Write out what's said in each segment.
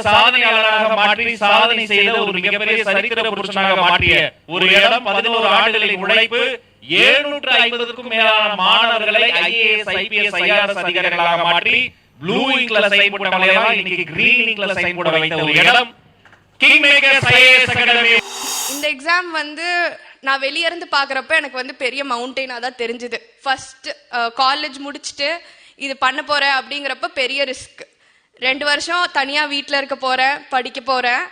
சாதனையாளராக மாற்றி சாதனை செய்த ஒரு மிகப்பெரிய சரித்திர புருஷனாக மாற்றிய ஒரு இடம், 11 ஆண்டுகளின் உழைப்பு, 750க்கும் மேலான மாணவர்களை IAS, IPS, IRS அதிகாரிகளாக மாற்றி ப்ளூ இங்க்ல சைன் போட்டவங்களெல்லாம் இன்னைக்கு கிரீன் இங்க்ல சைன் போட வைத்த ஒரு இடம் கிங் மேக்கர்ஸ் IAS அகாடமி. இந்த எக்ஸாம் நான் வெளிய இருந்து பாக்குறப்ப எனக்கு பெரிய மவுண்டெயினா தான் தெரிஞ்சது. ஃபர்ஸ்ட் காலேஜ் முடிச்சுட்டு இது பண்ண போறேன் அப்படிங்கிறப்ப பெரிய ரிஸ்க். 2 வருஷம் தனியா வீட்டில் இருக்க போறேன், படிக்க போறேன்.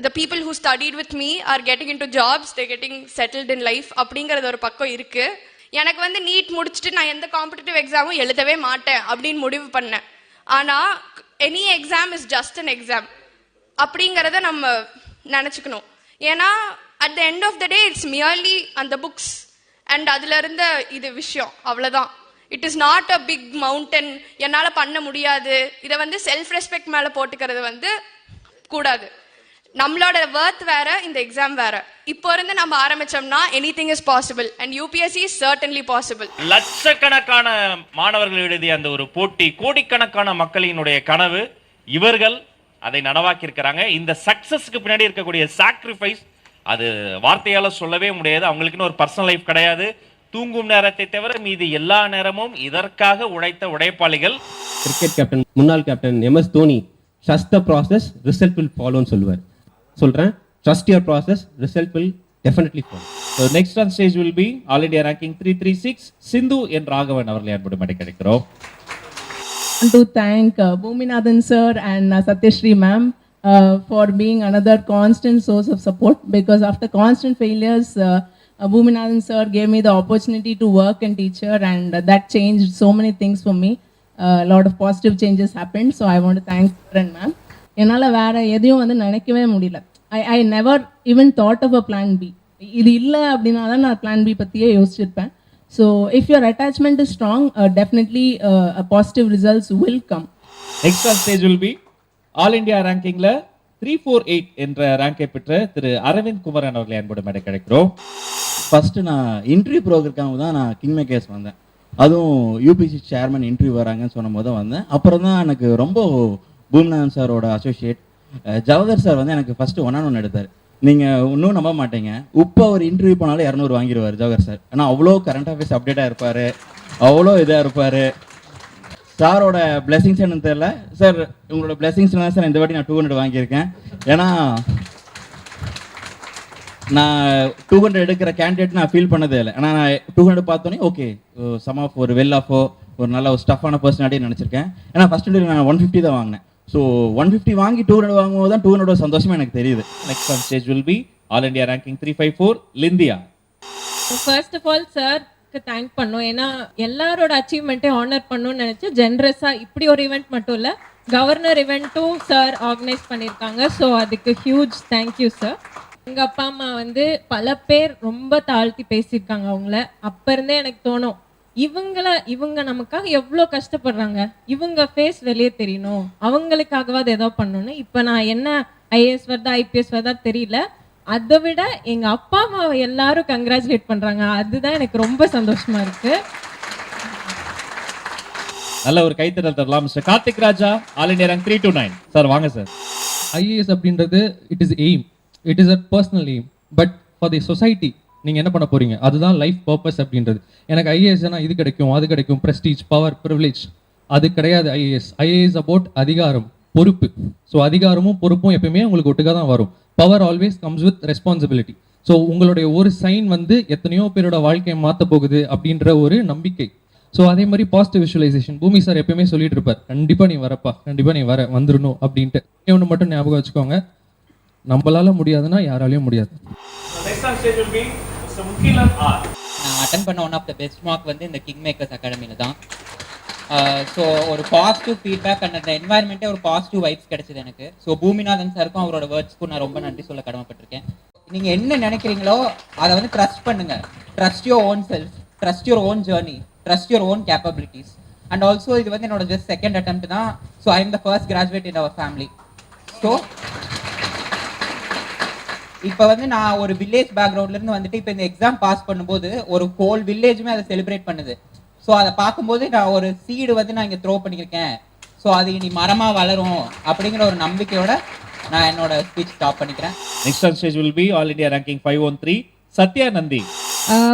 the people who studied with me are getting into jobs, they're getting settled in life அப்படிங்கிறது ஒரு பக்கம் இருக்கு. எனக்கு நீட் முடிச்சுட்டு நான் எந்த காம்படிட்டிவ் எக்ஸாமும் எழுதவே மாட்டேன் அப்படின்னு முடிவு பண்ணேன். ஆனா any exam is just an exam அப்படிங்கிறத நம்ம நினச்சிக்கணும். ஏன்னா at the end of the day it's merely அந்த புக்ஸ் அண்ட் அதுல இருந்த இது விஷயம் அவ்வளோதான். It is not a big mountain, என்னால் பண்ண முடியாது. இதை செல்ஃப் ரெஸ்பெக்ட் மேலே போட்டுக்கிறது கூடாது. நம்மளோட வர்த் வேற, இந்த எக்ஸாம் வேற. இப்போ இருந்து நம்ம ஆரம்பிச்சோம்னா anything is possible and UPSC is certainly possible. லட்சக்கணக்கான மாணவர்கள் எழுதிய அந்த ஒரு போட்டி, கோடிக்கணக்கான மக்களினுடைய கனவு, இவர்கள் அதை நனவாக்கி இருக்கிறாங்க. இந்த சக்சஸ்க்கு பின்னாடி இருக்கக்கூடிய சாக்ரிஃபைஸ் அது வார்த்தையால சொல்லவே முடியாது. அவங்களுக்குன்னு ஒரு பர்சனல் லைஃப் கிடையாது. தூங்கும் நேரத்தை தவிர மீது எல்லா நேரமும் இதற்காக உழைத்த உழைப்பாளிகள். கிரிக்கெட் கேப்டன், முன்னாள் captain MS Dhoni, trust the process, result will ஃபாலோன்னு சொல்லுவார். சொல்றேன், trust your process, result will definitely follow. So next on stage will be All India ranking 336 Sindhu and Raghavan அவர்களை அன்போடு கிடைக்கிறோம். To thank Bhuminathan sir and Satyashri ma'am for being another constant source of support, because after constant failures Bhuminathan sir gave me the opportunity to work and teach her, and that changed so many things for me. A lot of positive changes happened, so I want to thank her and ma'am. என்னால் வேறு எதையும் நினைக்கவே முடியல. I never even thought of a plan B. இது இல்லை அப்படின்னா தான் நான் plan B பற்றியே யோசிச்சிருப்பேன். So if your attachment is strong, definitely positive results will come. Next on stage will be All India rankingல 348 என்ற ரேங்கை பெற்ற திரு அரவிந்த் குமரன் அவர்களை அன்போடு கிடைக்கிறோம். ஃபர்ஸ்ட் நான் இன்டர்வியூ ப்ரோக்ராமுக்கு தான் நான் கிங் மேக்கர்ஸ் வந்தேன். அதுவும் UPC சேர்மன் இன்டர்வியூ வராங்கன்னு சொன்ன போது தான் வந்தேன். அப்புறம் தான் எனக்கு ரொம்ப பூமிநாதன் சாரோட அசோசியேட் ஜவஹர் சார் எனக்கு ஃபர்ஸ்ட் 1-on-1 எடுத்தார். நீங்கள் இன்னும் நம்ப மாட்டீங்க, இப்போ ஒரு இன்டர்வியூ போனாலும் 200 வாங்கிடுவார் ஜவஹர் சார். ஆனால் அவ்வளோ கரண்ட் அஃபேர்ஸ் அப்டேட்டாக இருப்பார், அவ்வளோ இதாக இருப்பார். சாரோட பிளெஸிங்ஸ் என்னன்னு தெரியல சார், உங்களோட பிளெஸிங்ஸ் தான் சார் இந்த வாட்டி நான் 200 வாங்கியிருக்கேன். ஏன்னா நான் 200 எடுக்கிற கேண்டிடேட் நான் ஃபீல் பண்ணதே இல்லை. ஆனால் நான் 200 பார்த்தோன்னே ஓகே, சம் ஆஃப் ஒரு வெல் ஆஃபோ ஒரு நல்ல ஒரு ஸ்டஃபான பர்சனாலிட்டி நினச்சிருக்கேன். ஏன்னா ஃபர்ஸ்ட் நான் 150 தான் வாங்கினேன். ஸோ 150 வாங்கி 200 வாங்கும்போது தான் 200 சந்தோஷமா எனக்கு தெரியுது. Next on stage will be All India ranking 354 Lindia. First of all சார்க்கு தேங்க் பண்ணோம். ஏன்னா எல்லாரோட அச்சீவ்மெண்ட்டை ஆனர் பண்ணணும்னு நினச்சி ஜென்ரஸாக இப்படி ஒரு ஈவெண்ட் மட்டும் இல்லை, கவர்னர் ஈவெண்ட்டும் சார் ஆர்கனைஸ் பண்ணியிருக்காங்க. ஸோ அதுக்கு ஹியூஜ் தேங்க்யூ சார். எங்கள் அப்பா அம்மா பல பேர் ரொம்ப தாழ்த்தி பேசியிருக்காங்க அவங்கள. அப்போ இருந்தே எனக்கு தோணும், இவங்க நமக்காக எவ்வளோ கஷ்டப்படுறாங்க, இவங்க ஃபேஸ் வெளியே தெரியணும், அவங்களுக்காகவாது ஏதோ பண்ணணும்னு. இப்போ நான் என்ன IAS வருதா IPS வருதா தெரியல, அதை விட எங்கள் அப்பா அம்மாவை எல்லாரும் கங்க்ராச்சுலேட் பண்ணுறாங்க. அதுதான் எனக்கு ரொம்ப சந்தோஷமா இருக்கு. நல்ல ஒரு கைத்தட்டல் தரலாம். மிஸ்டர் கார்த்திக் ராஜா, All India rank 329 சார் வாங்க சார். IAS அப்படின்றது it is aim, it is a personal aim, but for the society நீங்கள் என்ன பண்ண போறீங்க, அதுதான் லைஃப் பர்பஸ் அப்படின்றது. எனக்கு IASனா இது கிடைக்கும் அது கிடைக்கும், ப்ரெஸ்டீஜ் பவர் ப்ரிவிலேஜ், அது கிடையாது. IAS அபவுட் அதிகாரம், பொறுப்பு. ஸோ அதிகாரமும் பொறுப்பும் எப்பயுமே உங்களுக்கு ஒட்டுக்காக தான் வரும். Power always comes with responsibility. So உங்களுடைய ஒரு சைன் எத்தனையோ பேரோட வாழ்க்கையை மாற்ற போகுது அப்படின்ற ஒரு நம்பிக்கை. ஸோ அதே மாதிரி பாசிட்டிவ் விஷுவலைசேஷன். பூமி சார் எப்பயுமே சொல்லிட்டு இருப்பார், கண்டிப்பாக நீ வரப்பா, கண்டிப்பாக நீ வந்துடணும் அப்படின்ட்டு. ஒன்று மட்டும் ஞாபகம் வச்சுக்கோங்க, நம்மளால முடியாதுன்னா யாராலையும் முடியாது. நான் அட்டன் பண்ண one of the best mark இந்த கிங் மேக்கர்ஸ் அகாடமியில் தான். ஸோ ஒரு பாசிட்டிவ் ஃபீட்பேக் அண்ட் அந்த என்வாயர்மெண்ட்டே ஒரு பாசிட்டிவ் வைப்ஸ் கிடைச்சது எனக்கு. ஸோ பூமிநாதன் சாருக்கும் அவரோட வேர்ட்ஸ்க்கும் நான் ரொம்ப நன்றி சொல்ல கடமைப்பட்டிருக்கேன். நீங்கள் என்ன நினைக்கிறீங்களோ அதை ட்ரஸ்ட் பண்ணுங்க. Trust your own self, trust your own journey, trust your own capabilities. And also இது என்னோட ஜஸ்ட் செகண்ட் அட்டெம்ப்ட் தான். So I am the first graduate in our family. So இப்போ நான் ஒரு வில்லேஜ் பேக்ரவுண்ட்லேருந்து இப்போ இந்த எக்ஸாம் பாஸ் பண்ணும்போது ஒரு ஹோல் வில்லேஜுமே அதை செலிப்ரேட் பண்ணுது. ஸோ அதை பார்க்கும்போது நான் ஒரு சீடு நான் இங்கே த்ரோ பண்ணியிருக்கேன், ஸோ அது இனி மரமாக வளரும் அப்படிங்கிற ஒரு நம்பிக்கையோட நான் என்னோட ஸ்பீச் ஸ்டாப் பண்ணிக்கிறேன். Next on stage will be all India ranking 513 Sathya Nandi.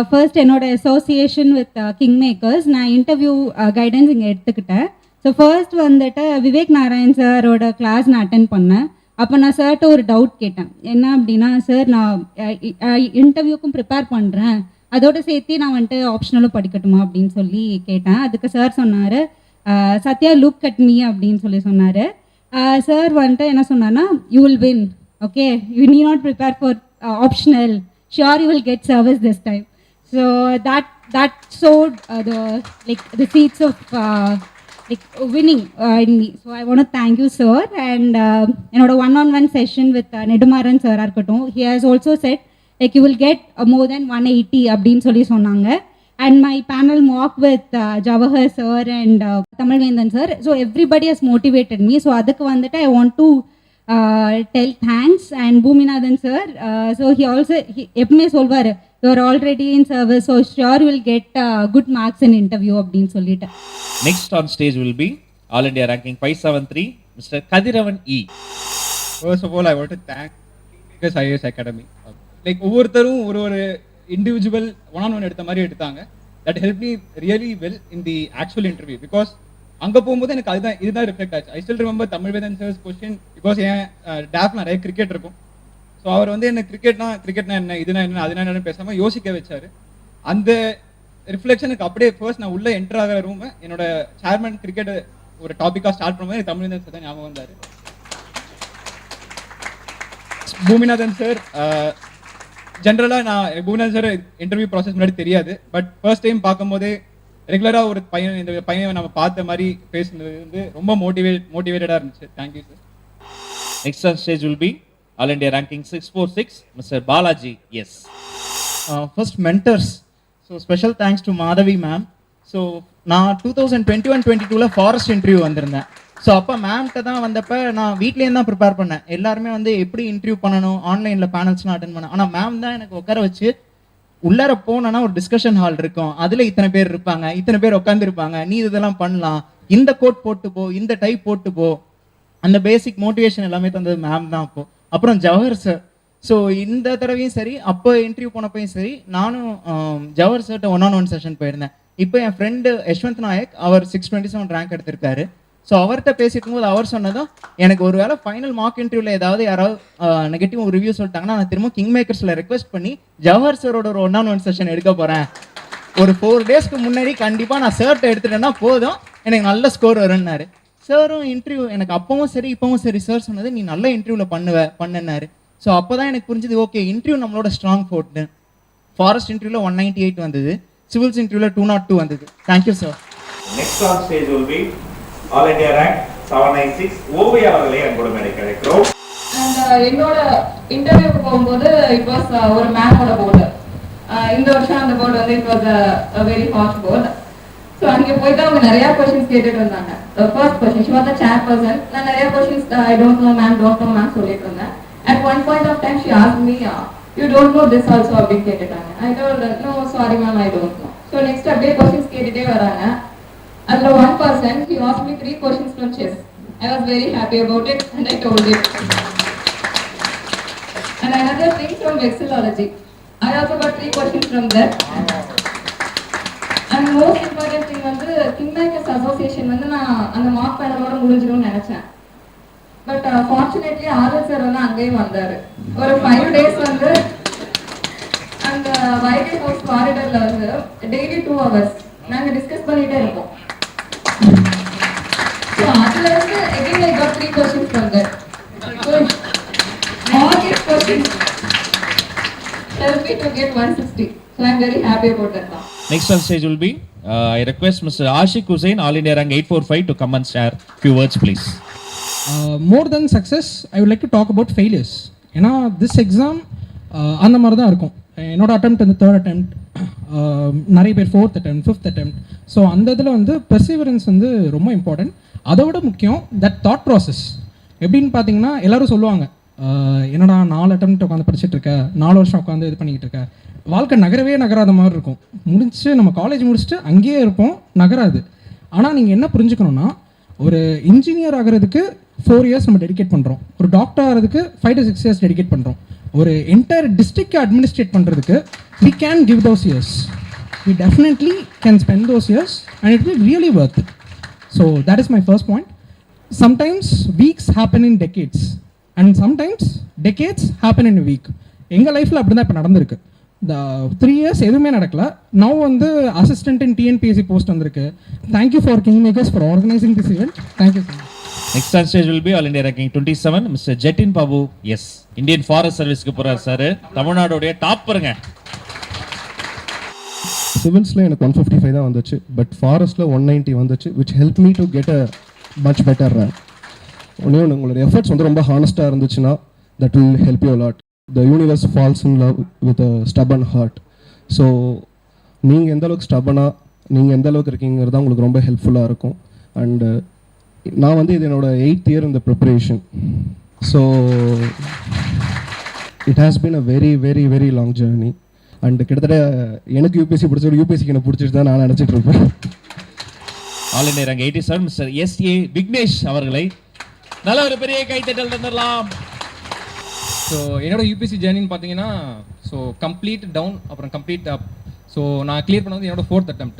First என்னோட அசோசியேஷன் வித் கிங் மேக்கர்ஸ் நான் இன்டர்வியூ கைடன்ஸ் இங்கே எடுத்துக்கிட்டேன். ஸோ ஃபர்ஸ்ட் வந்துட்டு விவேக் நாராயண் சாரோட கிளாஸ் நான் அட்டென்ட் பண்ணேன். அப்போ நான் சார்கிட்ட ஒரு டவுட் கேட்டேன். என்ன அப்படின்னா, சார் நான் இன்டர்வியூக்கும் ப்ரிப்பேர் பண்ணுறேன், அதோட சேர்த்து நான் வந்துட்டு ஆப்ஷனலும் படிக்கட்டுமா அப்படின்னு சொல்லி கேட்டேன். அதுக்கு சார் சொன்னார், சத்யா லுக் அட் மீ அப்படின்னு சொல்லி சொன்னார். சார் வந்துட்டு என்ன சொன்னார்னா, you will win, okay, you need not prepare for optional, sure you will get service this time. So that sowed the seeds of winning in me. So I want to thank you, sir. And another one-on-one session with Nedumaran sir arkatum, he has also said like you will get more than 180 abdin solli sonnanga. And my panel mock with Jawahar sir and Tamilvendan sir, so everybody has motivated me. So adukku vandita I want to tell thanks. And Bhuminathan sir, so he எப்பவுமே சொல்வார், you are already in service, so sure you will get good marks in interview அப்படின்னு சொல்லிட்டு. Next on stage will be all India ranking 573 mister Kathiravan E. First of all, I want to thank Kingmakers IAS Academy. Like ஒவ்வொருத்தரும் ஒரு individual one எடுத்த மாதிரி எடுத்தாங்க. That helped me really well in the actual interview because அங்கே போகும்போது எனக்கு இதுதான் reflect ஆச்சு. I still remember Tamilvedhan sir's question because என் டேஃப் நிறைய கிரிக்கெட் இருக்கும். ஸோ அவர் என்ன கிரிக்கெட்னா என்ன, இதுனா என்ன, அதுனா என்னன்னு பேசாமல் யோசிக்க வச்சாரு. அந்த ரிஃப்ளெக்ஷனுக்கு அப்படியே ஃபர்ஸ்ட் நான் உள்ளே என்டர் ஆகிற ரூம் என்னோட சேர்மன் கிரிக்கெட் ஒரு டாப்பிக்காக ஸ்டார்ட் பண்ணும்போது தமிழ்வேதன் சார் தான் ஞாபகம் வந்தார். பூமிநாதன் சார் ஜென்ரலாக நான் பூமிநாதன் சார் இன்டர்வியூ ப்ராசஸ் முன்னாடி தெரியாது. பட் ஃபர்ஸ்ட் டைம் பார்க்கும்போதே ரெகுலராக ஒரு பையன் இந்த பையனை நம்ம பார்த்த மாதிரி பேசுனது ரொம்ப மோட்டிவேட்டடாக இருந்துச்சு. Thank you sir. Next on stage will be all India ranking 646 mister Balaji. S. First mentors, so special thanks to Madhavi ma'am. So நான் 2021-22 ஃபாரஸ்ட் இன்டர்வியூ வந்திருந்தேன். ஸோ அப்போ மேம்கிட்ட தான் வந்தப்போ நான் வீட்லேயும் தான் ப்ரிப்பேர் பண்ணேன். எல்லாருமே எப்படி இன்டர்வியூ பண்ணணும், ஆன்லைனில் பேனல்ஸ்லாம் அட்டன் பண்ணேன். ஆனால் மேம் தான் எனக்கு உட்கார வச்சு உள்ளார போனா ஒரு டிஸ்கஷன் ஹால் இருக்கும், அதுல இத்தனை பேர் இருப்பாங்க, இத்தனை பேர் உட்காந்து இருப்பாங்க, நீ இதெல்லாம் பண்ணலாம், இந்த கோட் போட்டு போ, இந்த டைப் போட்டு போ, அந்த பேசிக் மோட்டிவேஷன் எல்லாமே தந்தது மேம் தான். அப்புறம் ஜவஹர் சார். ஸோ இந்த தடவையும் சரி, அப்போ இன்டர்வியூ போனப்பையும் சரி, நானும் ஜவஹர் சார்கிட்ட 1-on-1 செஷன் போயிருந்தேன். இப்போ என் ஃப்ரெண்டு யஷ்வந்த் நாயக், அவர் 627 ரேங்க் எடுத்திருக்காரு. ஸோ அவர்கிட்ட பேசிட்டு போது அவர் சொன்னதும், எனக்கு ஒரு வேளை ஃபைனல் மார்க் இன்டர்வியூவில் ஏதாவது யாராவது நெகட்டிவ் ரிவ்யூ சொல்லிட்டாங்கன்னா நான் திரும்ப கிங் மேக்கர்ஸில் ரெக்வஸ்ட் பண்ணி ஜவஹர் சாரோட ஒரு 1-on-1 செஷன் எடுக்க போகிறேன். ஒரு 4 டேஸ்க்கு முன்னாடி கண்டிப்பாக நான் சார்கிட்ட எடுத்துட்டேன்னா போதும், எனக்கு நல்ல ஸ்கோர் வரும்னாரு. சாரும் இன்டர்வியூ எனக்கு அப்பவும் சரி இப்பவும் சரி சார் சொன்னது, நீ நல்ல இன்டர்வியூவில் பண்ணுனாரு. ஸோ அப்போ தான் எனக்கு புரிஞ்சது, ஓகே இன்டர்வியூ நம்மளோட ஸ்ட்ராங் ஃபோர்ட்னு. ஃபாரஸ்ட் இன்டர்வியூவில் 198 வந்தது, சிவில்ஸ் இன்டர்வியூவில் 202 வந்தது. Thank you sir. Next on stage will be all India rank 796 Oviya அவர்களே அன்போடு மேடை கிடைக்கிறோம். அண்ட் என்னோட இன்டர்வியூக்கு போகும்போது இட் வாஸ் ஒரு மேமோட போர்டு. இந்த வருஷம் அந்த board it was very hot board. So அங்கே போயிட்டு அவங்க நிறைய கொஸ்டின்ஸ் கேட்டுட்டு இருந்தாங்க. First question, she was the chairperson. நான் நிறைய questions I don't know ma'am சொல்லிட்டு இருந்தேன். At one point of time she asked me, you don't know this also அப்படின்னு கேட்டுட்டாங்க. I told no sorry ma'am, I don't know. So next அப்படியே questions கேட்டுட்டே வராங்க. At one person, he asked me 3 questions from chess. I was very happy about it and I told it. And another thing from vexillology. I also got 3 questions from there. And most important thing Kingmakers Association நான் அந்த mark பேனலோட முடிஞ்சிடும்னு நினைச்சேன். But fortunately RL sir அங்கேயும் வந்தார். ஒரு 5 days அந்த Vaigai house காரிடர்ல daily 2 hours நாங்கள் discuss பண்ணிட்டே இருப்போம். So அதுல again I got 3 questions from there. So all these questions helped me to get 160. So I'm very happy about that now. Next on stage will be I request Mr. Ashik Hussain, All India Rank 845 to come and share few words please. More than success, I would like to talk about failures. ஏன்னா this exam அந்த மாதிரி தான் இருக்கும். என்னோட attempt இந்த 3rd attempt, நிறைய பேர் 4th attempt, 5th attempt. So அந்த இதில் பெர்சிவரன்ஸ் ரொம்ப இம்பார்ட்டன்ட். அதை விட முக்கியம் தட் தாட் ப்ராசஸ். எப்படின்னு பார்த்தீங்கன்னா எல்லாரும் சொல்லுவாங்க, என்னடா 4 attempt உட்காந்து படிச்சுட்டு இருக்க, 4 வருஷம் உட்காந்து இது பண்ணிக்கிட்டு இருக்க, வாழ்க்கை நகராத மாதிரி இருக்கும். நம்ம காலேஜ் முடிச்சுட்டு அங்கேயே இருப்போம், நகராது. ஆனால் நீங்கள் என்ன புரிஞ்சுக்கணுன்னா, ஒரு இன்ஜினியர் ஆகிறதுக்கு 4 years நம்ம டெடிகேட் பண்ணுறோம், ஒரு டாக்டர் ஆகிறதுக்கு 5 to 6 years டெடிகேட் பண்ணுறோம், ஒரு என்டையர் டிஸ்ட்ரிக்ட் அட்மினிஸ்ட்ரேட் பண்ணுறதுக்கு we can give those years, we definitely can spend those years and it will really worth it. So that is my first point. Sometimes weeks happen in decades and sometimes decades happen in a week. எங்கள் லைஃப்பில் அப்படி தான் இப்போ நடந்திருக்கு. இந்த 3 years எதுவுமே நடக்கல. Now வந்து அசிஸ்டன்ட் இன் டிஎன்பிஎஸ்சி போஸ்ட் வந்திருக்கு. Thank you for Kingmakers for organising this event. Thank you sir. Next on stage will be all India ranking 27 mister Jettin Babu. Yes, Indian forest சர்வீஸ்க்கு போறார் சார். தமிழ்நாடுடைய டாப்பருங்க. சிவில்ஸில் எனக்கு 155 தான் வந்துச்சு, பட் ஃபாரஸ்ட்டில் 190 வந்துச்சு, which help me to get a much better rank. ஒன்று உங்களோட efforts வந்து ரொம்ப ஹானஸ்ட்டாக இருந்துச்சுன்னா that will help you lot. The universe falls in love with a stubborn heart. So நீங்கள் எந்த அளவுக்கு ஸ்டபனாக நீங்கள் எந்த அளவுக்கு இருக்கீங்கிறது தான் உங்களுக்கு ரொம்ப ஹெல்ப்ஃபுல்லாக இருக்கும். அண்டு நான் வந்து இது என்னோட 8th year இந்த preparation. So it has been a very very very long journey. And கிட்டத்தட்ட எனக்கு யூபிஎஸ்சி பிடிச்சது யூபிஎஸ்சிக்கு எனக்கு பிடிச்சிட்டு தான் நான் நினச்சிட்டு இருப்பேன். All India rank 87 mister SA Vignesh அவர்களை நல்ல ஒரு பெரிய கைத்தட்டல் தந்துடலாம். ஸோ என்னோட யூபிஎஸ்சி ஜேர்னின்னு பார்த்தீங்கன்னா, ஸோ கம்ப்ளீட் டவுன் அப்புறம் கம்ப்ளீட் அப். ஸோ நான் கிளியர் பண்ணது என்னோட 4th attempt.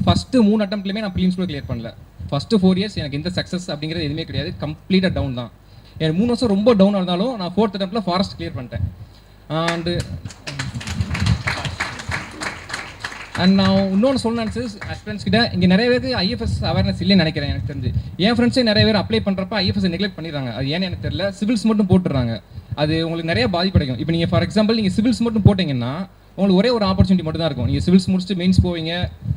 ஃபஸ்ட்டு 3 attemptலையுமே நான் ப்ரீலிம்ஸ் கூட கிளியர் பண்ணல. ஃபஸ்ட்டு 4 years எனக்கு எந்த சக்ஸஸ் அப்படிங்கிறது எதுவுமே கிடையாது, கம்ப்ளீட்டாக டவுன் தான். எனக்கு 3 வருஷம் ரொம்ப டவுனாக இருந்தாலும் நான் 4th attemptல ஃபாரஸ்ட் கிளியர் பண்ணிட்டேன். அண்ட் நான் இன்னொன்று சொல்ல நினச்சது ஃப்ரெண்ட்ஸ் கிட்ட, இங்கே நிறைய பேருக்கு ஐஎஃப்எஸ் அவேர்னஸ் இல்லைன்னு நினைக்கிறேன். எனக்கு தெரிஞ்சு என் ஃப்ரெண்ட்ஸே நிறைய பேர் அப்ளை பண்ணுறப்ப ஐஎஃப்எஸ் நெக்லெக்ட் பண்ணிடுறாங்க. அது ஏன்னு எனக்கு தெரியல. சிவில்ஸ் மட்டும் போட்டுடுறாங்க. அது உங்களுக்கு நிறைய பாதிப்படைக்கும். இப்போ நீங்கள் ஃபார் எக்ஸாம்பிள் நீங்கள் சிவில்ஸ் மட்டும் போட்டிங்கன்னா உங்களுக்கு ஒரே ஒரு ஆப்பர்ச்சுனிட்டி மட்டும் தான் இருக்கும். நீங்கள் சிவில்ஸ் முடிச்சுட்டு மெயின்ஸ் போவீங்க,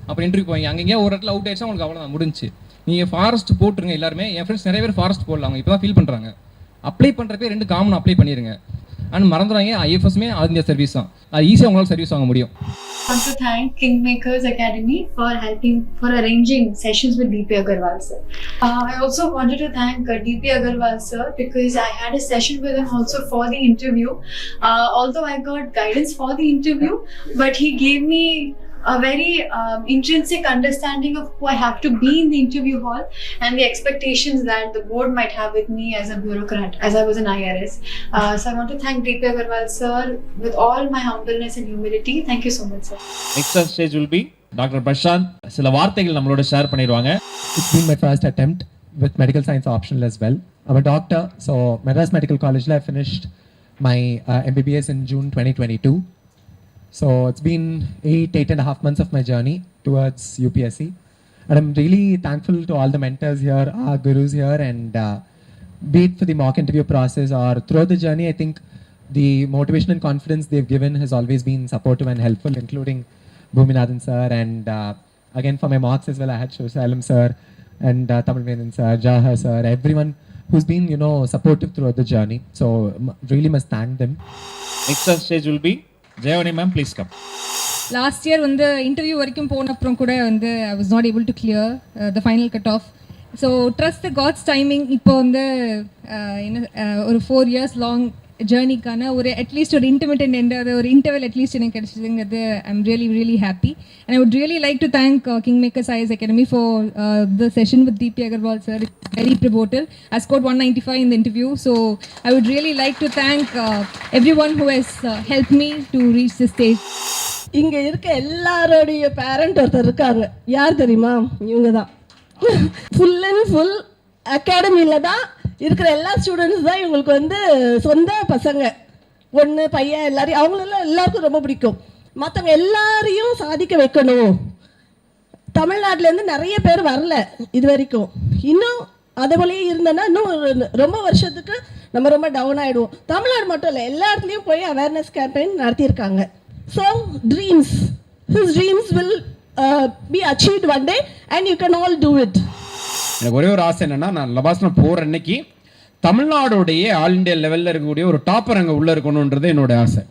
அப்புறம் இன்டர்வியூ போவீங்க, அங்கேயே ஒரு இடத்துல அவுட் ஆயிடுச்சா உங்களுக்கு அவ்வளோதான் முடிஞ்சு. நீங்கள் ஃபாரஸ்ட் போட்டுருங்க எல்லாருமே. என் ஃப்ரெண்ட்ஸ் நிறைய பேர் ஃபாரஸ்ட் போடலாம், அவங்க இப்போ தான் ஃபீல் பண்ணுறாங்க. அப்ளை பண்ணுறப்பே 2 காமன் அப்ளை பண்ணிடுங்க. அண்ட் மறந்துடுறாங்க ஐஎஃப்எஸ்மே ஆல் இந்தியா சர்வீஸ் தான், அது ஈஸியாக உங்களால் சர்வீஸ் வாங்க முடியும். I want to thank Kingmakers Academy for arranging sessions with DP Agarwal sir. I also wanted to thank DP Agarwal sir because I had a session with him also for the interview. Although I got guidance for the interview, but he gave me a very intrinsic understanding of who I have to be in the interview hall and the expectations that the board might have with me as a bureaucrat, as I was an IRS. So I want to thank DP Agarwal sir with all my humbleness and humility. Thank you so much sir. Next on stage will be Dr. Prashant. சில வார்த்தைகள் நம்மளோட share பண்ணிடுவாங்க. It's been my first attempt with medical science optional as well. I'm a doctor, so Madras Medical College I finished my MBBS in June 2022. So it's been 8.5 months of my journey towards UPSC, and I'm really thankful to all the mentors here, our gurus here, and be it for the mock interview process or throughout the journey, I think the motivation and confidence they've given has always been supportive and helpful, including Bhuminathan sir, and again for my mocks as well, I had Shosalam sir and Tamil Menon sir, Jaha sir, everyone who's been supportive throughout the journey. So really must thank them. Next on stage will be Jayavani ma'am, please come. Last year வந்து interview வரைக்கும் போன அப்புறம் கூட வந்து I was not able to clear the final cut off. So trust the god's timing. இப்போ வந்து ஒரு 4 years long ஜேர்னிக்கான ஒரு அட்லீஸ்ட் ஒரு இன்டர்மீடியட் எண்ட் ஒரு இன்டர்வல் அட்லீஸ்ட் எனக்கு கிடைச்சதுங்கிறது I am really really happy. And I would really like to thank Kingmakers IAS Academy for the session with DP Agarwal sir. It's very pivotal. I scored 195 in the interview, so I would really like to thank everyone who has helped me to reach this stage. இங்கே இருக்க எல்லாரோடைய parent ஒருத்தர் இருக்காங்க. யார் தெரியுமா? இவங்க தான். Full and full அகாடமியில் தான் இருக்கிற எல்லா ஸ்டூடெண்ட்ஸ் தான் இவங்களுக்கு வந்து சொந்த பசங்க. பொண்ணு பையன் எல்லாரையும் அவங்களெல்லாம் எல்லாருக்கும் ரொம்ப பிடிக்கும். மற்றவங்க எல்லாரையும் சாதிக்க வைக்கணும். தமிழ்நாட்டிலேருந்து நிறைய பேர் வரல இது வரைக்கும். இன்னும் அதே போலயே இருந்தேன்னா இன்னும் ரொம்ப வருஷத்துக்கு நம்ம ரொம்ப டவுன் ஆகிடுவோம். தமிழ்நாடு மட்டும் இல்லை, எல்லா இடத்துலையும் போய் அவேர்னஸ் கேம்பெயின் நடத்தியிருக்காங்க. So dreams, his dreams will be achieved one day and you can all do it. எனக்கு ஒரே ஒரு ஆசை என்னன்னா, நான் லபாஸ்னா போற அன்னைக்கு தமிழ்நாடுடைய ஆல் இண்டியா லெவல்ல இருக்கக்கூடிய ஒரு டாப்பர் அங்கே உள்ள இருக்கணும்ன்றது என்னோட ஆசை.